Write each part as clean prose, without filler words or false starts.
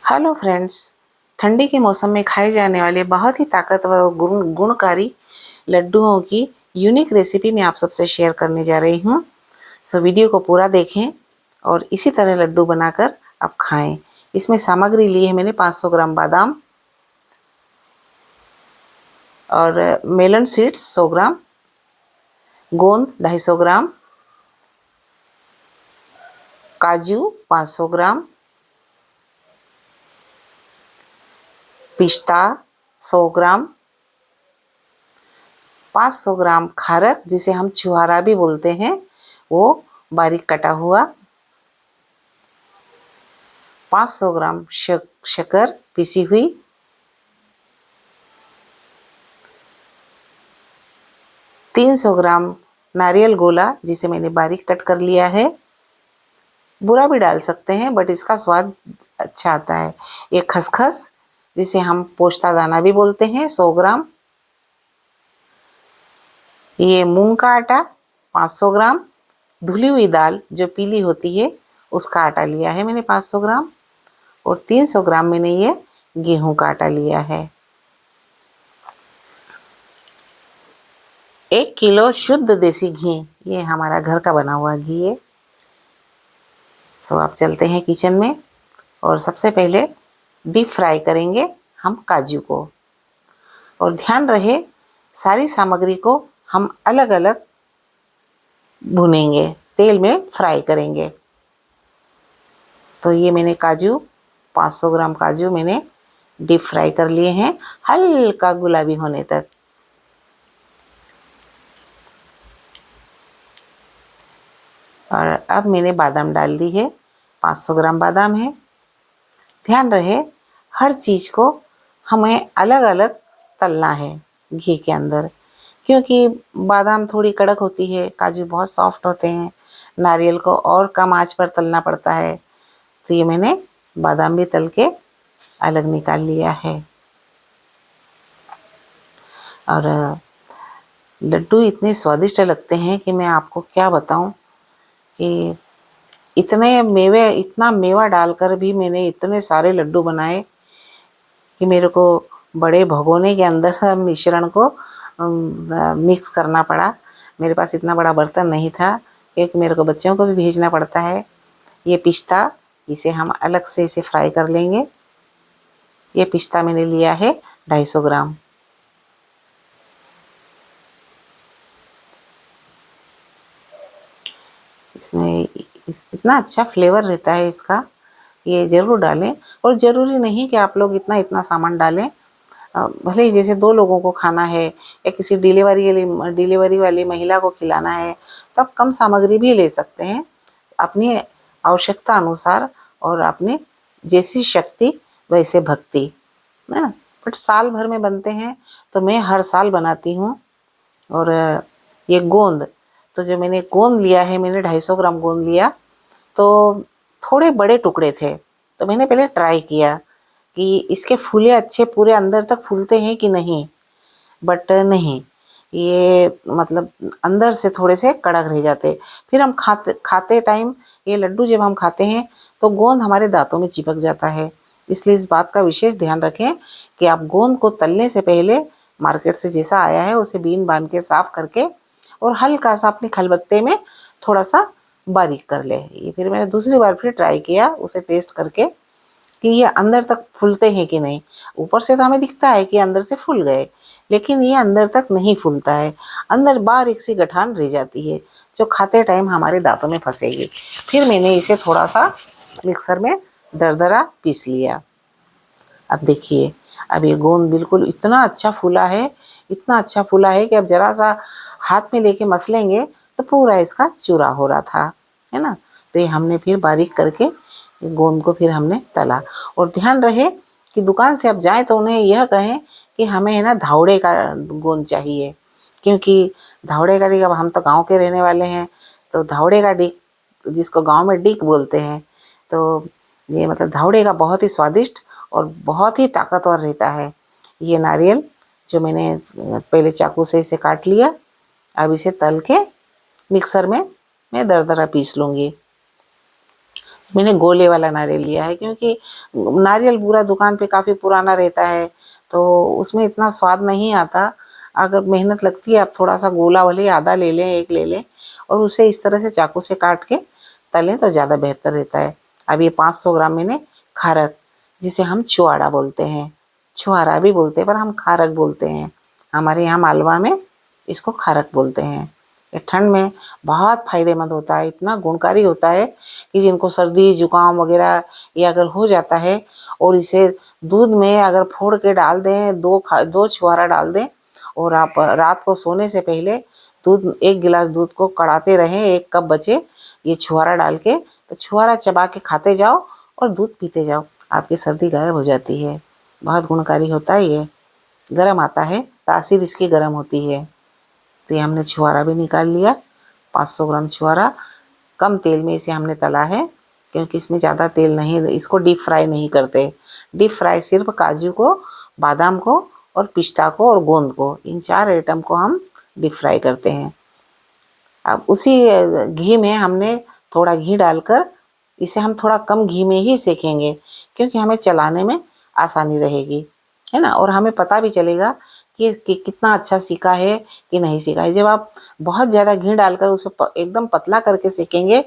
Hello friends, ठंडी के मौसम में खाए जाने वाले बहुत ही ताकतवर और गुणकारी लड्डुओं की यूनिक रेसिपी मैं आप सबसे शेयर करने जा रही हूँ। सो वीडियो को पूरा देखें और इसी तरह लड्डू बनाकर आप खाएं। इसमें सामग्री ली है मैंने 500 ग्राम बादाम और मेलन सीड्स 100 ग्राम, गोंद 250 ग्राम, काजू 500 ग्राम, पिस्ता 100 ग्राम, 500 ग्राम खारक जिसे हम छुहारा भी बोलते हैं वो बारीक कटा हुआ, 500 ग्राम शक्कर पिसी हुई, 300 ग्राम नारियल गोला जिसे मैंने बारीक कट कर लिया है। बुरा भी डाल सकते हैं बट इसका स्वाद अच्छा आता है। एक खसखस जिसे हम पोस्ता दाना भी बोलते हैं 100 ग्राम। ये मूंग का आटा 500 ग्राम। धुली हुई दाल जो पीली होती है उसका आटा लिया है मैंने 500 ग्राम और 300 ग्राम मैंने ये गेहूं का आटा लिया है। 1 किलो शुद्ध देसी घी, ये हमारा घर का बना हुआ घी है। सो आप चलते हैं किचन में और सबसे पहले डीप फ्राई करेंगे हम काजू को। और ध्यान रहे सारी सामग्री को हम अलग अलग भुनेंगे, तेल में फ्राई करेंगे। तो ये मैंने काजू 500 ग्राम काजू मैंने डीप फ्राई कर लिए हैं हल्का गुलाबी होने तक। और अब मैंने बादाम डाल दी है, 500 ग्राम बादाम है। ध्यान रहे हर चीज़ को हमें अलग अलग तलना है घी के अंदर, क्योंकि बादाम थोड़ी कड़क होती है, काजू बहुत सॉफ्ट होते हैं, नारियल को और कम आंच पर तलना पड़ता है। तो ये मैंने बादाम भी तल के अलग निकाल लिया है। और लड्डू इतने स्वादिष्ट लगते हैं कि मैं आपको क्या बताऊं कि इतना मेवा डालकर भी मैंने इतने सारे लड्डू बनाए कि मेरे को बड़े भगोने के अंदर मिश्रण को मिक्स करना पड़ा। मेरे पास इतना बड़ा बर्तन नहीं था क्योंकि मेरे को बच्चों को भी भेजना पड़ता है। ये पिस्ता, इसे हम अलग से इसे फ्राई कर लेंगे। ये पिस्ता मैंने लिया है 250 ग्राम। इसमें इतना अच्छा फ्लेवर रहता है इसका, ये ज़रूर डालें। और ज़रूरी नहीं कि आप लोग इतना इतना सामान डालें, भले ही जैसे 2 लोगों को खाना है या किसी डिलीवरी वाली महिला को खिलाना है तब कम सामग्री भी ले सकते हैं अपनी आवश्यकता अनुसार और अपनी जैसी शक्ति वैसे भक्ति, है ना। बट साल भर में बनते हैं तो मैं हर साल बनाती हूँ। और ये गोंद, तो जो मैंने गोंद लिया है, मैंने 250 ग्राम गोंद लिया। तो थोड़े बड़े टुकड़े थे तो मैंने पहले ट्राई किया कि इसके फूले अच्छे पूरे अंदर तक फूलते हैं कि नहीं, बट नहीं, ये मतलब अंदर से थोड़े से कड़क रह जाते। फिर हम खाते टाइम ये लड्डू जब हम खाते हैं तो गोंद हमारे दांतों में चिपक जाता है। इसलिए इस बात का विशेष ध्यान रखें कि आप गोंद को तलने से पहले मार्केट से जैसा आया है उसे बीन बांध के साफ करके और हल्का सा अपने खलबत्ते में थोड़ा सा बारीक कर ले। ये फिर मैंने दूसरी बार फिर ट्राई किया उसे टेस्ट करके कि ये अंदर तक फूलते हैं कि नहीं। ऊपर से तो हमें दिखता है कि अंदर से फूल गए, लेकिन ये अंदर तक नहीं फूलता है, अंदर बारीक सी गठान रह जाती है जो खाते टाइम हमारे दांतों में फंसेगी। फिर मैंने इसे थोड़ा सा मिक्सर में दरदरा पीस लिया। अब देखिए, अब ये गोंद बिल्कुल इतना अच्छा फूला है, इतना अच्छा फूला है कि अब ज़रा सा हाथ में लेके मसलेंगे तो पूरा इसका चूरा हो रहा था, है ना। तो ये हमने फिर बारीक करके गोंद को फिर हमने तला। और ध्यान रहे कि दुकान से आप जाएं तो उन्हें यह कहें कि हमें है ना धावड़े का गोंद चाहिए, क्योंकि धावड़े का डिक, अब हम तो गांव के रहने वाले हैं तो धावड़े का डिक, जिसको गांव में डिक बोलते हैं, तो ये मतलब धावड़े का बहुत ही स्वादिष्ट और बहुत ही ताकतवर रहता है। ये नारियल जो मैंने पहले चाकू से इसे काट लिया, अब इसे तल के मिक्सर में मैं दरदरा पीस लूँगी। मैंने गोले वाला नारियल लिया है, क्योंकि नारियल पूरा दुकान पे काफ़ी पुराना रहता है तो उसमें इतना स्वाद नहीं आता। अगर मेहनत लगती है, आप थोड़ा सा गोला वाले आधा ले लें, एक ले लें और उसे इस तरह से चाकू से काट के तलें तो ज़्यादा बेहतर रहता है। अब ये 500 ग्राम मैंने खारक, जिसे हम छुआड़ा बोलते हैं, छुआरा भी बोलते हैं पर हम खारक बोलते हैं, हमारे यहाँ मालवा में इसको खारक बोलते हैं। ये ठंड में बहुत फ़ायदेमंद होता है, इतना गुणकारी होता है कि जिनको सर्दी जुकाम वगैरह ये अगर हो जाता है और इसे दूध में अगर फोड़ के डाल दें, दो छुहारा डाल दें और आप रात को सोने से पहले दूध, 1 गिलास दूध को कड़ाते रहें, 1 कप बचे ये छुहारा डाल के, तो छुहारा चबा के खाते जाओ और दूध पीते जाओ, आपकी सर्दी गायब हो जाती है। बहुत गुणकारी होता है ये, गर्म आता है, तासीर इसकी गर्म होती है। तो ये हमने छुहारा भी निकाल लिया, 500 ग्राम छुहारा। कम तेल में इसे हमने तला है, क्योंकि इसमें ज़्यादा तेल नहीं, इसको डीप फ्राई नहीं करते। डीप फ्राई सिर्फ काजू को, बादाम को और पिस्ता को और गोंद को, इन 4 आइटम को हम डीप फ्राई करते हैं। अब उसी घी में हमने थोड़ा घी डालकर इसे हम थोड़ा कम घी में ही सेकेंगे, क्योंकि हमें चलाने में आसानी रहेगी, है ना, और हमें पता भी चलेगा कि कितना अच्छा सीखा है कि नहीं सीखा है। जब आप बहुत ज़्यादा घी डालकर उसे एकदम पतला करके सेकेंगे,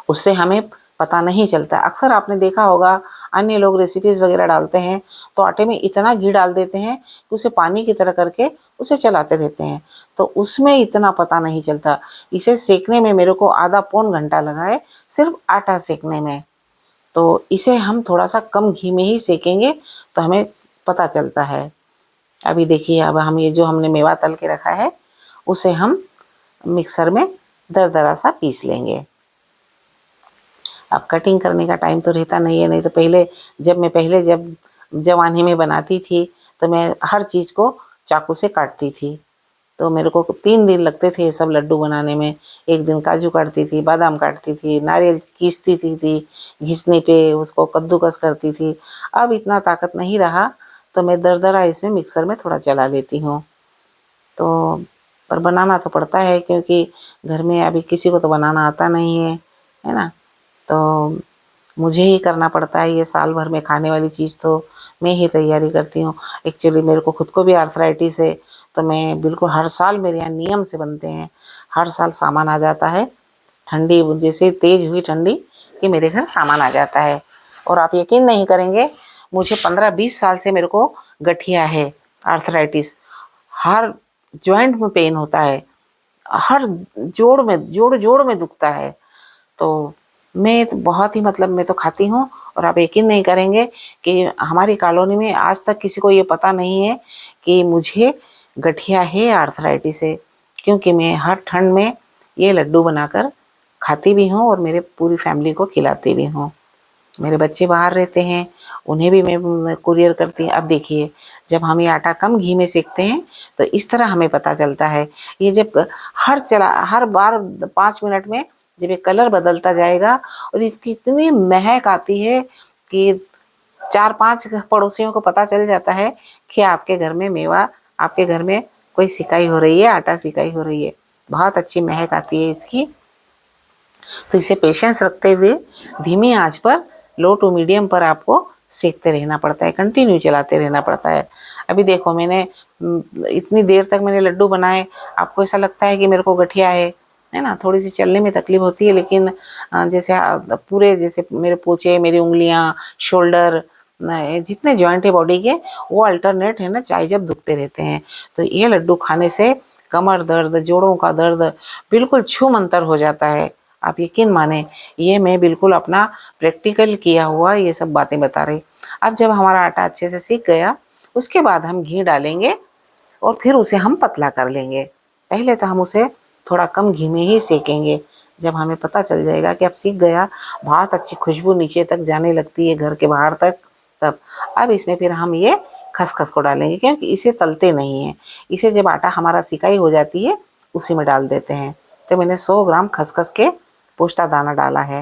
उससे हमें पता नहीं चलता। अक्सर आपने देखा होगा अन्य लोग रेसिपीज़ वगैरह डालते हैं तो आटे में इतना घी डाल देते हैं कि उसे पानी की तरह करके उसे चलाते रहते हैं, तो उसमें इतना पता नहीं चलता। इसे सेकने में मेरे को आधा पौन घंटा लगा है, सिर्फ आटा सेकने में। तो इसे हम थोड़ा सा कम घी में ही सेकेंगे तो हमें पता चलता है। अभी देखिए, अब हम ये जो हमने मेवा तल के रखा है उसे हम मिक्सर में दरदरा सा पीस लेंगे। अब कटिंग करने का टाइम तो रहता नहीं है, नहीं तो पहले जब जवानी में बनाती थी तो मैं हर चीज़ को चाकू से काटती थी, तो मेरे को 3 दिन लगते थे ये सब लड्डू बनाने में। एक दिन काजू काटती थी, बादाम काटती थी, नारियल घिसती थी, घिसने पे उसको कद्दूकस करती थी। अब इतना ताकत नहीं रहा तो मैं दरदरा इसमें मिक्सर में थोड़ा चला लेती हूँ। तो पर बनाना तो पड़ता है, क्योंकि घर में अभी किसी को तो बनाना आता नहीं है ना, तो मुझे ही करना पड़ता है। ये साल भर में खाने वाली चीज़ तो मैं ही तैयारी करती हूँ। एक्चुअली मेरे को खुद को भी आर्थराइटिस है, तो मैं बिल्कुल हर साल मेरे यहाँ नियम से बनते हैं, हर साल सामान आ जाता है। ठंडी जैसे तेज़ हुई ठंडी कि मेरे घर सामान आ जाता है। और आप यकीन नहीं करेंगे, मुझे 15-20 साल से मेरे को गठिया है, आर्थराइटिस। हर जॉइंट में पेन होता है, हर जोड़ में दुखता है। तो मैं तो बहुत ही मतलब मैं तो खाती हूँ, और आप यकीन नहीं करेंगे कि हमारी कॉलोनी में आज तक किसी को ये पता नहीं है कि मुझे गठिया है, आर्थराइटिस है, क्योंकि मैं हर ठंड में ये लड्डू बनाकर खाती भी हूँ और मेरे पूरी फैमिली को खिलाती भी हूँ। मेरे बच्चे बाहर रहते हैं, उन्हें भी मैं कुरियर करती हूँ। अब देखिए, जब हम ये आटा कम घी में सेकते हैं तो इस तरह हमें पता चलता है। ये जब हर बार 5 मिनट में जब ये कलर बदलता जाएगा और इसकी इतनी महक आती है कि 4-5 पड़ोसियों को पता चल जाता है कि आपके घर में मेवा, आपके घर में कोई सिकाई हो रही है, आटा सिकाई हो रही है। बहुत अच्छी महक आती है इसकी। तो इसे पेशेंस रखते हुए धीमी आंच पर, लो टू मीडियम पर आपको सेकते रहना पड़ता है, कंटिन्यू चलाते रहना पड़ता है। अभी देखो, मैंने इतनी देर तक मैंने लड्डू बनाए, आपको ऐसा लगता है कि मेरे को गठिया है ना, थोड़ी सी चलने में तकलीफ होती है, लेकिन जैसे पूरे जैसे मेरे पोचे, मेरी उंगलियां, शोल्डर, जितने जॉइंट है बॉडी के, वो अल्टरनेट है ना, चाहे जब दुखते रहते हैं। तो ये लड्डू खाने से कमर दर्द, जोड़ों का दर्द बिल्कुल छू मंतर हो जाता है। आप यकीन माने, ये मैं बिल्कुल अपना प्रैक्टिकल किया हुआ ये सब बातें बता रही। अब जब हमारा आटा अच्छे से सीख गया, उसके बाद हम घी डालेंगे और फिर उसे हम पतला कर लेंगे। पहले तो हम उसे थोड़ा कम घी में ही सेकेंगे। जब हमें पता चल जाएगा कि अब सीख गया, बहुत अच्छी खुशबू नीचे तक जाने लगती है, घर के बाहर तक, तब अब इसमें फिर हम ये खसखस को डालेंगे, क्योंकि इसे तलते नहीं हैं। इसे जब आटा हमारा सिकाई हो जाती है उसी में डाल देते हैं। तो मैंने 100 ग्राम खसखस के पोस्ता दाना डाला है।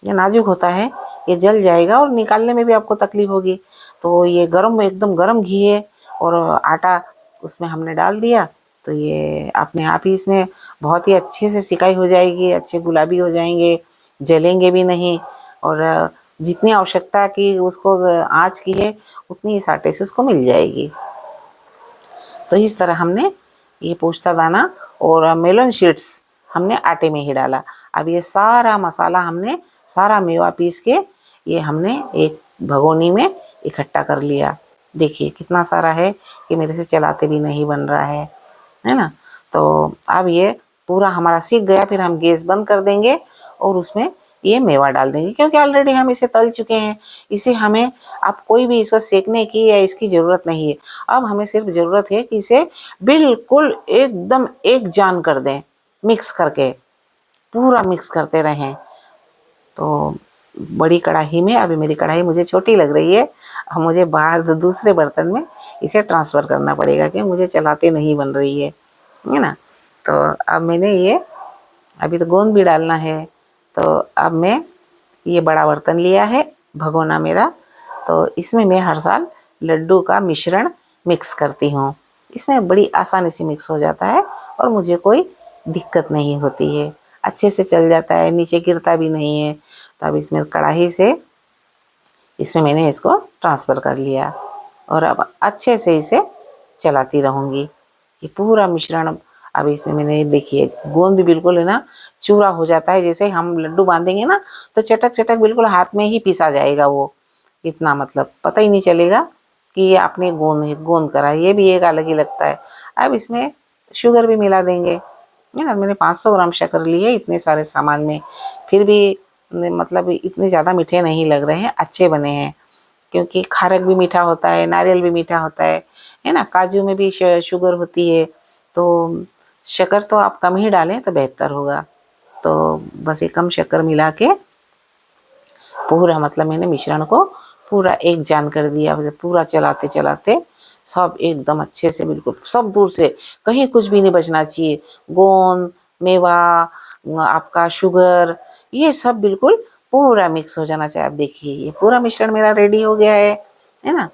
ये नाजुक होता है, ये जल जाएगा और निकालने में भी आपको तकलीफ होगी। तो ये एकदम गरम घी है और आटा उसमें हमने डाल दिया, तो ये अपने आप ही इसमें बहुत ही अच्छे से सिकाई हो जाएगी, अच्छे गुलाबी हो जाएंगे, जलेंगे भी नहीं, और जितनी आवश्यकता की उसको आँच की है उतनी ही आटे से उसको मिल जाएगी। तो इस तरह हमने ये पोस्ता दाना और मेलन शीट्स हमने आटे में ही डाला। अब ये सारा मसाला हमने, सारा मेवा पीस के ये हमने एक भगोनी में इकट्ठा कर लिया। देखिए कितना सारा है कि मेरे से चलाते भी नहीं बन रहा है ना। तो अब ये पूरा हमारा सीख गया, फिर हम गैस बंद कर देंगे और उसमें ये मेवा डाल देंगे, क्योंकि ऑलरेडी हम इसे तल चुके हैं। इसे हमें अब कोई भी इसको सेकने की या इसकी ज़रूरत नहीं है। अब हमें सिर्फ ज़रूरत है कि इसे बिल्कुल एकदम एक जान कर दें, मिक्स करके पूरा मिक्स करते रहें। तो बड़ी कढ़ाई में, अभी मेरी कढ़ाई मुझे छोटी लग रही है, अब मुझे बाहर दूसरे बर्तन में इसे ट्रांसफ़र करना पड़ेगा, क्योंकि मुझे चलाते नहीं बन रही है ना। तो अब मैंने ये, अभी तो गोंद भी डालना है, तो अब मैं ये बड़ा बर्तन लिया है भगोना मेरा, तो इसमें मैं हर साल लड्डू का मिश्रण मिक्स करती हूँ। इसमें बड़ी आसानी से मिक्स हो जाता है और मुझे कोई दिक्कत नहीं होती है, अच्छे से चल जाता है, नीचे गिरता भी नहीं है। तो अब इसमें कढ़ाई से इसमें मैंने इसको ट्रांसफ़र कर लिया और अब अच्छे से इसे चलाती रहूँगी कि पूरा मिश्रण। अब इसमें मैंने, देखिए गोंद भी बिल्कुल है ना चूरा हो जाता है, जैसे हम लड्डू बांधेंगे ना तो चटक चटक बिल्कुल हाथ में ही पिसा जाएगा वो, इतना मतलब पता ही नहीं चलेगा कि ये आपने गोंद करा। ये भी एक अलग ही लगता है। अब इसमें शुगर भी मिला देंगे, है ना। मैंने 500 ग्राम शक्कर ली है इतने सारे सामान में, फिर भी मतलब इतने ज़्यादा मीठे नहीं लग रहे हैं, अच्छे बने हैं। क्योंकि खारक भी मीठा होता है, नारियल भी मीठा होता है ना, काजू में भी शुगर होती है, तो शक्कर तो आप कम ही डालें तो बेहतर होगा। तो बस ये कम शक्कर मिला के पूरा, मतलब मैंने मिश्रण को पूरा एक जान कर दिया। पूरा चलाते चलाते सब एकदम अच्छे से, बिल्कुल सब दूर से, कहीं कुछ भी नहीं बचना चाहिए। गोंद, मेवा, आपका शुगर, ये सब बिल्कुल पूरा मिक्स हो जाना चाहिए। आप देखिए ये पूरा मिश्रण मेरा रेडी हो गया है ना।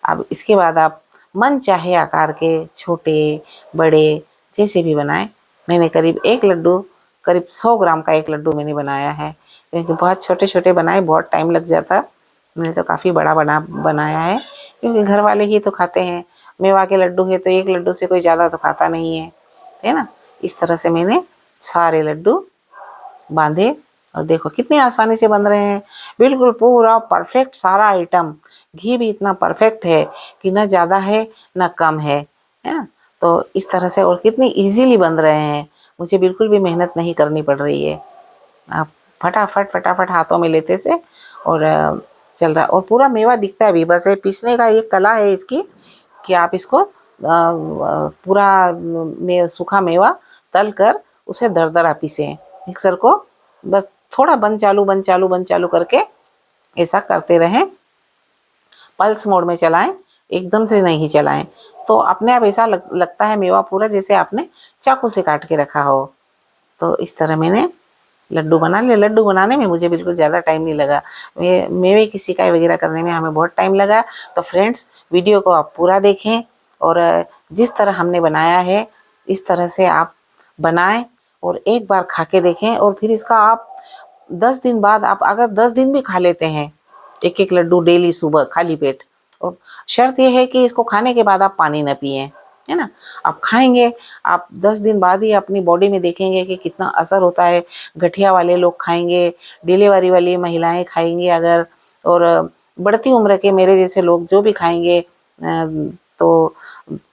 अब इसके बाद आप मन चाहे आकार के छोटे बड़े जैसे भी बनाएं। मैंने करीब 100 ग्राम का एक लड्डू मैंने बनाया है, क्योंकि बहुत छोटे छोटे बनाए बहुत टाइम लग जाता। मैंने तो काफ़ी बड़ा बनाया है, क्योंकि घर वाले ही तो खाते हैं। मेवा के लड्डू है तो एक लड्डू से कोई ज़्यादा तो खाता नहीं है ना। इस तरह से मैंने सारे लड्डू बांधे और देखो कितनी आसानी से बन रहे हैं, बिल्कुल पूरा परफेक्ट सारा आइटम। घी भी इतना परफेक्ट है कि ना ज़्यादा है ना कम है ना। तो इस तरह से, और कितनी इजीली बन रहे हैं, मुझे बिल्कुल भी मेहनत नहीं करनी पड़ रही है। आप फटाफट फटाफट हाथों में लेते से और चल रहा, और पूरा मेवा दिखता है भी। बस ये पीसने का एक कला है इसकी कि आप इसको पूरा सूखा मेवा तल कर उसे दरदरा पीसें मिक्सर को। बस थोड़ा बंद चालू करके ऐसा करते रहें, पल्स मोड में चलाएं, एकदम से नहीं चलाएं, तो अपने आप ऐसा लगता है मेवा पूरा जैसे आपने चाकू से काट के रखा हो। तो इस तरह मैंने लड्डू बना लिए। लड्डू बनाने में मुझे बिल्कुल ज़्यादा टाइम नहीं लगा, मेवे की सिकाई वगैरह करने में हमें बहुत टाइम लगा। तो फ्रेंड्स, वीडियो को आप पूरा देखें और जिस तरह हमने बनाया है इस तरह से आप बनाएं और एक बार खा के देखें। और फिर इसका आप 10 दिन बाद, आप अगर 10 दिन भी खा लेते हैं एक एक लड्डू डेली सुबह खाली पेट, और शर्त यह है कि इसको खाने के बाद आप पानी न पिएं, है ना। आप खाएंगे, आप 10 दिन बाद ही अपनी बॉडी में देखेंगे कि कितना असर होता है। गठिया वाले लोग खाएंगे, डिलीवरी वाली महिलाएं खाएंगी अगर, और बढ़ती उम्र के मेरे जैसे लोग जो भी खाएंगे तो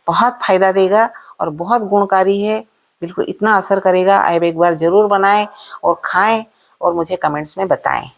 बहुत फ़ायदा देगा और बहुत गुणकारी है, बिल्कुल इतना असर करेगा। आप एक बार ज़रूर बनाएं और खाएं और मुझे कमेंट्स में बताएं।